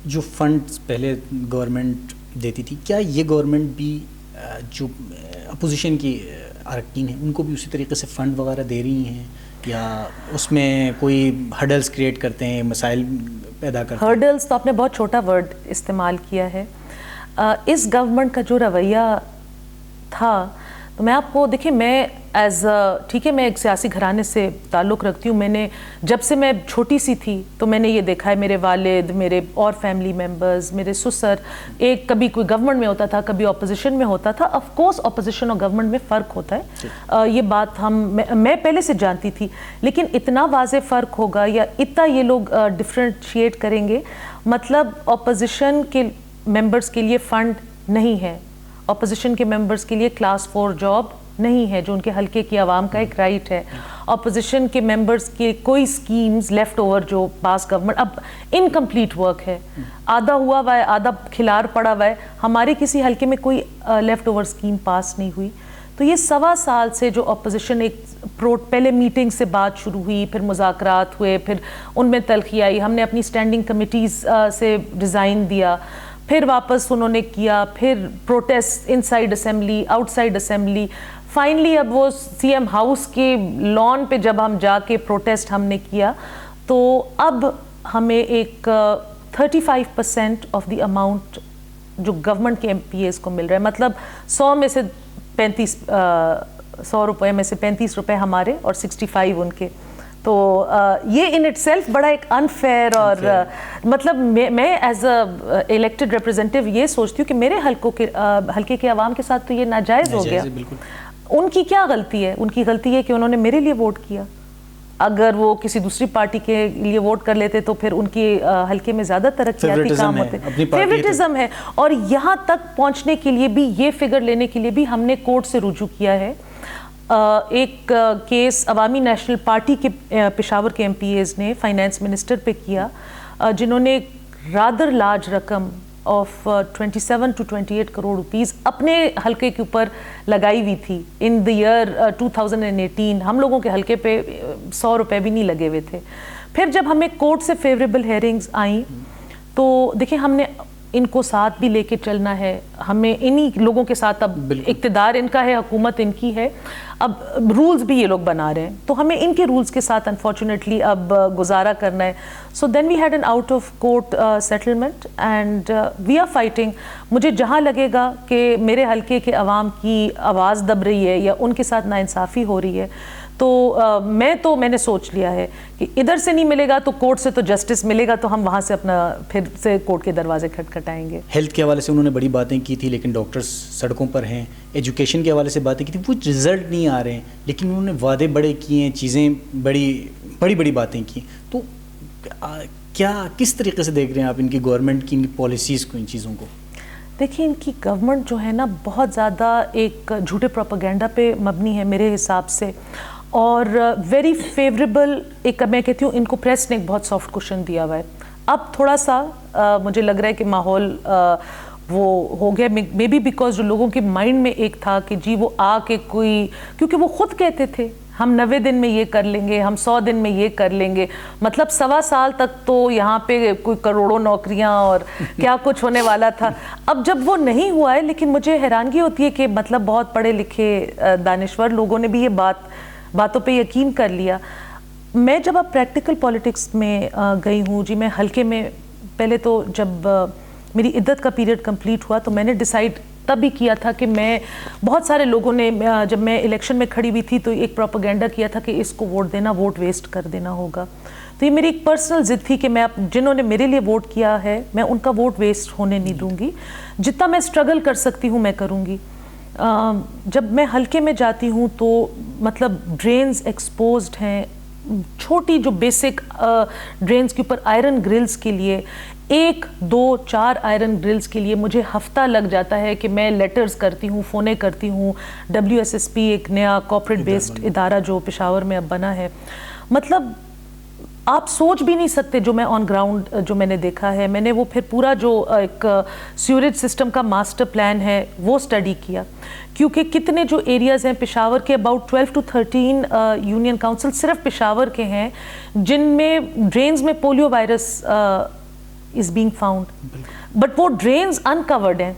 جو فنڈز پہلے گورنمنٹ دیتی تھی، کیا یہ گورنمنٹ بھی جو اپوزیشن کی اراکین ہیں ان کو بھی اسی طریقے سے فنڈ وغیرہ دے رہی ہیں، یا اس میں کوئی ہرڈلز کریٹ کرتے ہیں، مسائل پیدا کرتے ہیں؟ ہرڈلز تو آپ نے بہت چھوٹا ورڈ استعمال کیا ہے. اس گورنمنٹ کا جو رویہ تھا، تو میں آپ کو دیکھیں، میں ٹھیک ہے، میں ایک سیاسی گھرانے سے تعلق رکھتی ہوں. میں نے جب سے میں چھوٹی سی تھی تو میں نے یہ دیکھا ہے، میرے والد، میرے اور فیملی ممبرز، میرے سسر، ایک کبھی کوئی گورنمنٹ میں ہوتا تھا، کبھی اپوزیشن میں ہوتا تھا. آف کورس اپوزیشن اور گورنمنٹ میں فرق ہوتا ہے، یہ بات میں پہلے سے جانتی تھی، لیکن اتنا واضح فرق ہوگا یا اتنا یہ لوگ ڈفرینشیٹ کریں گے؟ مطلب اپوزیشن کے ممبرز کے لیے فنڈ نہیں ہے، اپوزیشن کے ممبرز کے لیے کلاس 4 جاب نہیں ہے جو ان کے حلقے کی عوام کا ایک رائٹ ہے. اپوزیشن کے ممبرز کے کوئی سکیمز لیفٹ اوور جو پاس گورنمنٹ، اب انکمپلیٹ ورک ہے، آدھا ہوا ہوا ہے، آدھا کھلار پڑا ہوا ہے. ہمارے کسی حلقے میں کوئی لیفٹ اوور سکیم پاس نہیں ہوئی. تو یہ 1.25 سال سے جو اپوزیشن ایک پہلے میٹنگ سے بات شروع ہوئی، پھر مذاکرات ہوئے، پھر ان میں تلخی آئی، ہم نے اپنی اسٹینڈنگ کمیٹیز سے ریزائن دیا، پھر واپس انہوں نے کیا، پھر protest inside assembly, outside assembly. Finally اب وہ سی ایم ہاؤس کے لان پہ جب ہم جا کے پروٹیسٹ ہم نے کیا، تو اب ہمیں ایک 35% آف دی اماؤنٹ جو گورنمنٹ کے MPAs کو مل رہا ہے، مطلب 100 میں سے 100 روپے میں سے 35 روپے ہمارے اور 65 ان کے. تو یہ ان اٹ سیلف بڑا ایک انفیئر، اور مطلب میں ایز اے الیکٹڈ ریپرزینٹیو یہ سوچتی ہوں کہ میرے حلقے کے عوام کے ساتھ تو یہ ناجائز ہو گیا. ان کی کیا غلطی ہے؟ ان کی غلطی ہے کہ انہوں نے میرے لیے ووٹ کیا. اگر وہ کسی دوسری پارٹی کے لیے ووٹ کر لیتے تو پھر ان کی حلقے میں زیادہ ترقیاتی کام ہوتے. فیوریٹزم ہے. اور یہاں تک پہنچنے کے لیے بھی، یہ فگر لینے کے لیے بھی ہم نے کورٹ سے رجوع کیا ہے. ایک کیس عوامی نیشنل پارٹی کے پشاور کے MPAs نے فائنانس منسٹر پہ کیا، جنہوں نے رادر لارج رقم آف 27 to 28 کروڑ روپیز اپنے حلقے کے اوپر لگائی ہوئی تھی ان دی ایئر 2018. ہم لوگوں کے حلقے پہ 100 روپے بھی نہیں لگے ہوئے تھے. پھر جب ہمیں کورٹ سے فیوریبل ہیئرنگز آئیں تو دیکھیں ہم نے ان کو ساتھ بھی لے کے چلنا ہے. ہمیں انہی لوگوں کے ساتھ، اب اقتدار ان کا ہے، حکومت ان کی ہے، اب رولز بھی یہ لوگ بنا رہے ہیں، تو ہمیں ان کے رولز کے ساتھ انفارچونیٹلی اب گزارا کرنا ہے. So then we had an out of court settlement and we are fighting. مجھے جہاں لگے گا کہ میرے حلقے کے عوام کی آواز دب رہی ہے یا ان کے ساتھ ناانصافی ہو رہی ہے، تو میں نے سوچ لیا ہے کہ ادھر سے نہیں ملے گا تو کورٹ سے تو جسٹس ملے گا، تو ہم وہاں سے اپنا پھر سے کورٹ کے دروازے کھٹکھٹائیں گے. ہیلتھ کے حوالے سے انہوں نے بڑی باتیں کی تھی، لیکن ڈاکٹرز سڑکوں پر ہیں. ایجوکیشن کے حوالے سے باتیں کی تھی، وہ رزلٹ نہیں آ رہے ہیں، لیکن انہوں نے وعدے بڑے کیے ہیں، چیزیں بڑی باتیں کی. تو کیا کس طریقے سے دیکھ رہے ہیں آپ ان کی گورنمنٹ کی ان کی پالیسیز کو، ان چیزوں کو؟ دیکھیں، ان کی گورنمنٹ جو ہے نا بہت زیادہ ایک جھوٹے پروپیگنڈا پہ مبنی ہے میرے حساب سے، اور ویری فیوریبل. ایک میں کہتی ہوں ان کو پریس نے ایک بہت سافٹ کوشن دیا ہوا ہے. اب تھوڑا سا مجھے لگ رہا ہے کہ ماحول وہ ہو گیا، مے بی بیکاز جو لوگوں کے مائنڈ میں ایک تھا کہ جی وہ آ کے کوئی، کیونکہ وہ خود کہتے تھے ہم 90 دن میں یہ کر لیں گے، ہم 100 دن میں یہ کر لیں گے. مطلب 1.25 سال تک تو یہاں پہ کوئی کروڑوں نوکریاں اور کیا کچھ ہونے والا تھا. اب جب وہ نہیں ہوا ہے، لیکن مجھے حیرانگی ہوتی ہے کہ مطلب بہت پڑھے لکھے دانشور لوگوں نے بھی یہ باتوں پہ یقین کر لیا. میں جب اب پریکٹیکل پالیٹکس میں گئی ہوں جی، میں حلقے میں پہلے تو جب میری عدت کا پیریڈ کمپلیٹ ہوا تو میں نے ڈیسائیڈ تب بھی کیا تھا کہ میں، بہت سارے لوگوں نے جب میں الیکشن میں کھڑی ہوئی تھی تو ایک پروپیگنڈا کیا تھا کہ اس کو ووٹ دینا، ووٹ ویسٹ کر دینا ہوگا. تو یہ میری ایک پرسنل ضد تھی کہ میں جنہوں نے میرے لیے ووٹ کیا ہے میں ان کا ووٹ ویسٹ ہونے نہیں دوں گی. جتنا میں اسٹرگل کر سکتی ہوں میں کروں گی. جب میں حلقے میں جاتی ہوں تو مطلب ڈرینز ایکسپوزڈ ہیں، چھوٹی جو بیسک ڈرینز کے اوپر آئرن گرلز کے لیے 1 2 4 آئرن گرلز کے لیے مجھے ہفتہ لگ جاتا ہے کہ میں لیٹرز کرتی ہوں، فونے کرتی ہوں. WSSP ایک نیا کارپوریٹ بیسڈ ادارہ جو پشاور میں اب بنا ہے، مطلب آپ سوچ بھی نہیں سکتے جو میں آن گراؤنڈ جو میں نے دیکھا ہے. میں نے وہ پھر پورا جو ایک سیوریج سسٹم کا ماسٹر پلان ہے وہ اسٹڈی کیا، کیونکہ کتنے جو ایریاز ہیں پشاور کے، اباؤٹ 12 to 13 یونین کاؤنسل صرف پشاور کے ہیں جن میں ڈرینز میں polio virus is being found. But وہ drains uncovered ہیں,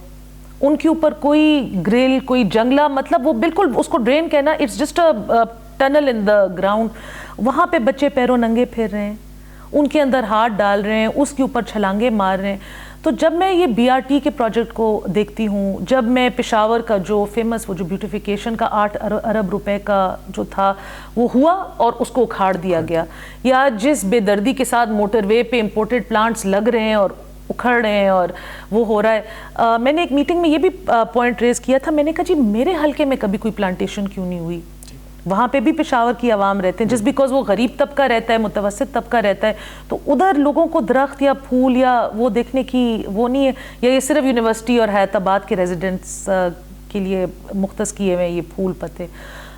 ان کے اوپر کوئی گرل, کوئی جنگلہ, مطلب وہ بالکل اس کو ڈرین کہنا, it's just a tunnel in the ground. وہاں پہ بچے پیروں ننگے پھر رہے ہیں, ان کے اندر ہاتھ ڈال رہے ہیں, اس کے اوپر چھلانگے مار رہے ہیں. تو جب میں یہ بی آر ٹی کے پروجیکٹ کو دیکھتی ہوں, جب میں پشاور کا جو فیمس وہ جو بیوٹیفیکیشن کا 8 ارب روپے کا جو تھا وہ ہوا اور اس کو اکھاڑ دیا گیا, یا جس بے دردی کے ساتھ موٹر وے پہ امپورٹڈ پلانٹس لگ رہے ہیں اور اکھڑ رہے ہیں اور وہ ہو رہا ہے. میں نے ایک میٹنگ میں یہ بھی پوائنٹ ریز کیا تھا, میں نے کہا جی میرے حلقے میں کبھی کوئی پلانٹیشن کیوں نہیں ہوئی؟ وہاں پہ بھی پشاور کی عوام رہتے ہیں, جس بیکاز وہ غریب طبقہ رہتا ہے, متوسط طبقہ رہتا ہے, تو ادھر لوگوں کو درخت یا پھول یا وہ دیکھنے کی وہ نہیں ہے, یا یہ صرف یونیورسٹی اور حیات آباد کے ریزیڈنٹس کے لیے مختص کیے ہوئے یہ پھول پتے.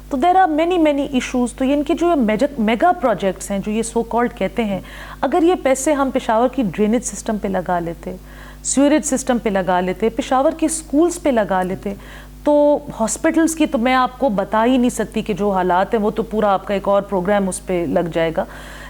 تو there are many many issues. تو ان کے جو میگا پروجیکٹس ہیں جو یہ سو کالڈ کہتے ہیں, اگر یہ پیسے ہم پشاور کی ڈرینیج سسٹم پہ لگا لیتے, سیوریج سسٹم پہ لگا لیتے, پشاور کے سکولز پہ لگا لیتے, تو ہاسپٹلس کی تو میں آپ کو بتا ہی نہیں سکتی کہ جو حالات ہیں, وہ تو پورا آپ کا ایک اور پروگرام اس پہ لگ جائے گا.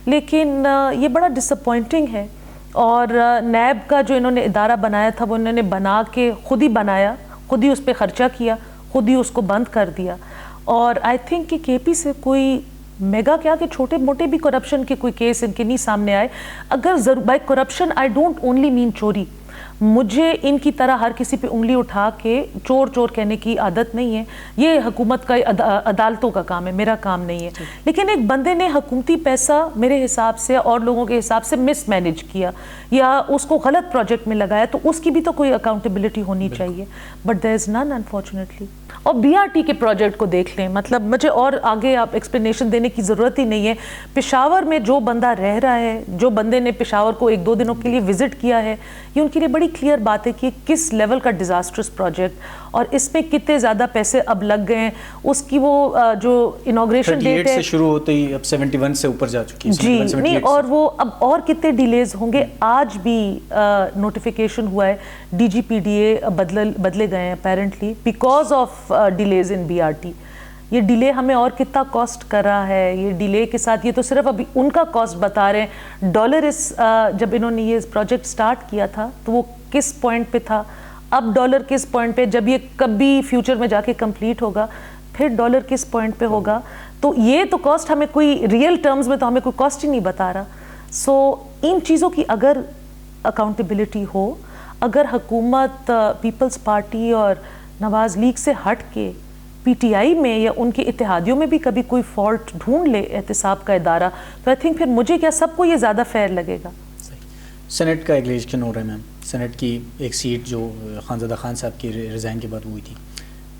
لیکن یہ بڑا ڈس اپوائنٹنگ ہے. اور نیب کا جو انہوں نے ادارہ بنایا تھا وہ انہوں نے بنا کے خود ہی بنایا, خود ہی اس پہ خرچہ کیا, خود ہی اس کو بند کر دیا. اور آئی تھنک کہ کے پی سے کوئی میگا کیا کہ چھوٹے موٹے بھی کرپشن کے کوئی کیس ان کے نہیں سامنے آئے. اگر by corruption I don't only mean چوری, مجھے ان کی طرح ہر کسی پہ انگلی اٹھا کے چور چور کہنے کی عادت نہیں ہے. یہ حکومت کا عدالتوں کا کام ہے, میرا کام نہیں ہے. لیکن ایک بندے نے حکومتی پیسہ میرے حساب سے اور لوگوں کے حساب سے مس مینیج کیا یا اس کو غلط پروجیکٹ میں لگایا, تو اس کی بھی تو کوئی اکاؤنٹیبلٹی ہونی چاہیے. بٹ دیر از نن انفارچونیٹلی. اور بی آر ٹی کے پروجیکٹ کو دیکھ لیں, مطلب مجھے اور آگے آپ ایکسپلینیشن دینے کی ضرورت ہی نہیں ہے. پشاور میں جو بندہ رہ رہا ہے, جو بندے نے پشاور کو 1-2 دنوں کے لیے وزٹ کیا ہے, یہ ان کے لیے بڑی کلیئر بات ہے کہ کس لیول کا ڈیزاسٹرس پروجیکٹ اور اس میں کتنے زیادہ پیسے اب لگ گئے ہیں. اس کی وہ جو انوگریشن ڈیٹ ہے سے شروع ہوتے ہی اب 71 سے اوپر جا چکی ہے. جی نہیں, اور وہ اب اور کتنے ڈیلیز ہوں گے. آج بھی نوٹیفیکیشن ہوا ہے D G P D A بدلے گئے ہیں apparently because of delays in B R T. یہ ڈیلے ہمیں اور کتنا کاسٹ کر رہا ہے. یہ ڈیلے کے ساتھ یہ تو صرف ابھی ان کا کاسٹ بتا رہے ہیں. ڈالر جب انہوں نے یہ پروجیکٹ سٹارٹ کیا تھا تو وہ کس پوائنٹ پہ تھا, اب ڈالر کس پوائنٹ پہ, جب یہ کبھی فیوچر میں جا کے کمپلیٹ ہوگا پھر ڈالر کس پوائنٹ پہ ہوگا. تو یہ تو کاسٹ ہمیں کوئی ریئل ٹرمز میں تو ہمیں کوئی کاسٹ ہی نہیں بتا رہا. سو ان چیزوں کی اگر اکاؤنٹیبلٹی ہو, اگر حکومت پیپلز پارٹی اور نواز لیگ سے ہٹ کے پی ٹی آئی میں یا ان کے اتحادیوں میں بھی کبھی کوئی فالٹ ڈھونڈ لے احتساب کا ادارہ, تو آئی تھنک پھر مجھے کیا سب کو یہ زیادہ فیئر لگے گا. سینٹ کا الیکشن ہو رہا ہے میم, سینٹ کی ایک سیٹ جو خانزادہ خان صاحب کی ریزائن کے بعد ہوئی تھی,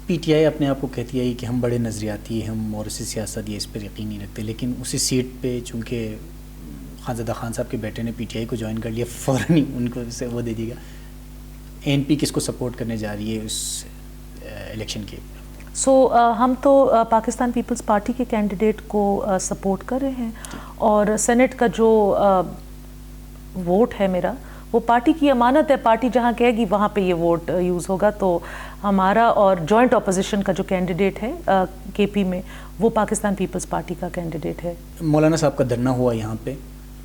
پی ٹی آئی اپنے آپ کو کہتی ہے کہ ہم بڑے نظریاتی ہیں, ہم اور اسی سیاست یہ اس پر یقین نہیں رکھتے, لیکن اسی سیٹ پہ چونکہ خانزادہ خان صاحب کے بیٹے نے پی ٹی آئی کو جوائن کر لیا, فوراً ہی ان کو سے وہ دے دی گا. این پی کس کو سپورٹ کرنے جا رہی ہے اس الیکشن کے؟ سو ہم تو پاکستان پیپلز پارٹی کے کینڈیڈیٹ کو سپورٹ کر رہے ہیں, اور سینٹ کا جو ووٹ ہے میرا وہ پارٹی کی امانت ہے. پارٹی جہاں کہے گی وہاں پہ یہ ووٹ یوز ہوگا. تو ہمارا اور جوائنٹ اپوزیشن کا جو کینڈیڈیٹ ہے کے پی میں وہ پاکستان پیپلز پارٹی کا کینڈیڈیٹ ہے. مولانا صاحب کا دھرنا ہوا یہاں پہ,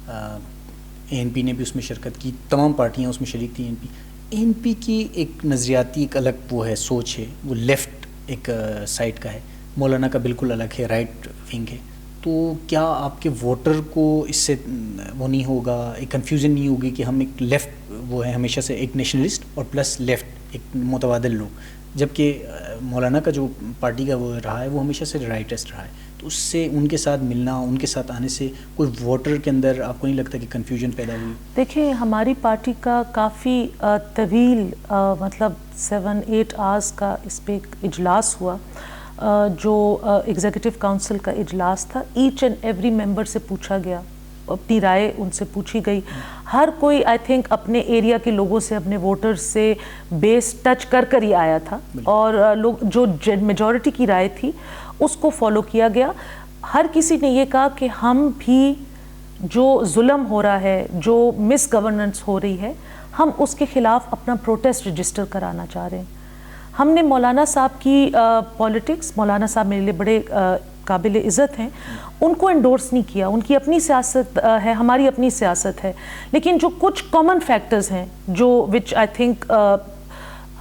اے این پی نے بھی اس میں شرکت کی, تمام پارٹیاں اس میں شریک تھیں. این پی کی ایک نظریاتی ایک الگ وہ ہے, سوچ ہے, وہ لیفٹ ایک سائڈ کا ہے. مولانا کا بالکل الگ ہے, رائٹ ونگ ہے. تو کیا آپ کے ووٹر کو اس سے وہ نہیں ہوگا, ایک کنفیوژن نہیں ہوگی کہ ہم ایک لیفٹ وہ ہے ہمیشہ سے, ایک نیشنلسٹ اور پلس لیفٹ ایک متبادل لوگ, جبکہ مولانا کا جو پارٹی کا وہ رہا ہے وہ ہمیشہ سے رائٹسٹ رہا ہے. تو اس سے ان کے ساتھ ملنا, ان کے ساتھ آنے سے کوئی ووٹر کے اندر آپ کو نہیں لگتا کہ کنفیوژن پیدا ہوئی؟ دیکھیں ہماری پارٹی کا کافی طویل مطلب 7-8 آورس کا اس پہ ایک اجلاس ہوا, جو ایگزیکٹو کونسل کا اجلاس تھا. ایچ اینڈ ایوری ممبر سے پوچھا گیا, اپنی رائے ان سے پوچھی گئی. ہر کوئی آئی تھنک اپنے ایریا کے لوگوں سے, اپنے ووٹرز سے بیس ٹچ کر ہی آیا تھا, اور لوگ جو میجورٹی کی رائے تھی اس کو فالو کیا گیا. ہر کسی نے یہ کہا کہ ہم بھی جو ظلم ہو رہا ہے, جو مس گورننس ہو رہی ہے, ہم اس کے خلاف اپنا پروٹیسٹ رجسٹر کرانا چاہ رہے ہیں. ہم نے مولانا صاحب کی پالیٹکس, مولانا صاحب میرے لیے بڑے قابل عزت ہیں ان کو انڈورس نہیں کیا. ان کی اپنی سیاست ہے, ہماری اپنی سیاست ہے, لیکن جو کچھ کامن فیکٹرز ہیں جو وچ آئی تھنک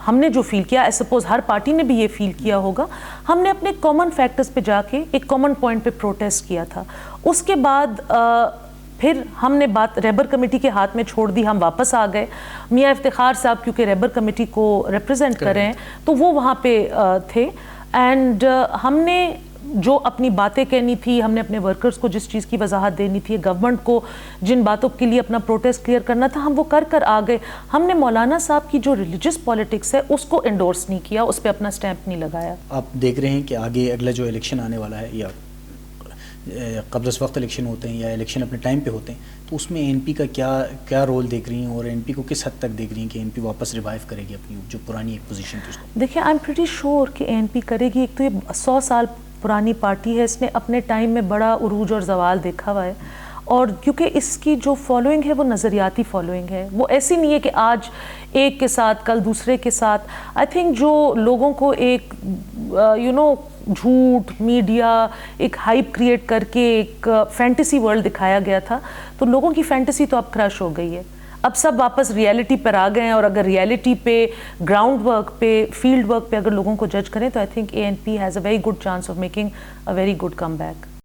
ہم نے جو فیل کیا, آئی سپوز ہر پارٹی نے بھی یہ فیل کیا ہوگا, ہم نے اپنے کامن فیکٹرز پہ جا کے ایک کامن پوائنٹ پہ پروٹیسٹ کیا تھا. اس کے بعد پھر ہم نے بات ریبر کمیٹی کے ہاتھ میں چھوڑ دی, ہم واپس آ گئے. میاں افتخار صاحب کیونکہ ریبر کمیٹی کو ریپرزینٹ کر رہے ہیں تو وہ وہاں پہ تھے, اینڈ ہم نے جو اپنی باتیں کہنی تھی, ہم نے اپنے ورکرز کو جس چیز کی وضاحت دینی تھی, گورنمنٹ کو جن باتوں کے لیے اپنا پروٹیسٹ کلیئر کرنا تھا, ہم وہ کر آ گئے. ہم نے مولانا صاحب کی جو ریلیجس پالیٹکس ہے اس کو انڈورس نہیں کیا, اس پہ اپنا سٹیمپ نہیں لگایا. آپ دیکھ رہے ہیں کہ آگے اگلا جو الیکشن آنے والا ہے, یا قبل از وقت الیکشن ہوتے ہیں یا الیکشن اپنے ٹائم پہ ہوتے ہیں, تو اس میں این پی کا کیا رول دیکھ رہی ہیں, اور این پی کو کس حد تک دیکھ رہی ہیں کہ این پی واپس ریوائیو کرے گی اپنی جو پرانی ایک پوزیشن تھی اس کو؟ دیکھیں, آئی ایم پریٹی شیور کہ این پی کرے گی. ایک تو یہ 100 سال پرانی پارٹی ہے, اس نے اپنے ٹائم میں بڑا عروج اور زوال دیکھا ہوا ہے, اور کیونکہ اس کی جو فالوئنگ ہے وہ نظریاتی فالوئنگ ہے, وہ ایسی نہیں ہے کہ آج ایک کے ساتھ کل دوسرے کے ساتھ. آئی تھنک جو لوگوں کو ایک جھوٹ میڈیا ایک ہائپ کریٹ کر کے ایک فینٹیسی ورلڈ دکھایا گیا تھا, تو لوگوں کی فینٹیسی تو اب کرش ہو گئی ہے. اب سب واپس ریئلٹی پر آ گئے ہیں, اور اگر ریئلٹی پہ, گراؤنڈ ورک پہ, فیلڈ ورک پہ اگر لوگوں کو جج کریں تو I think A N P has a very good chance of making a very good come back.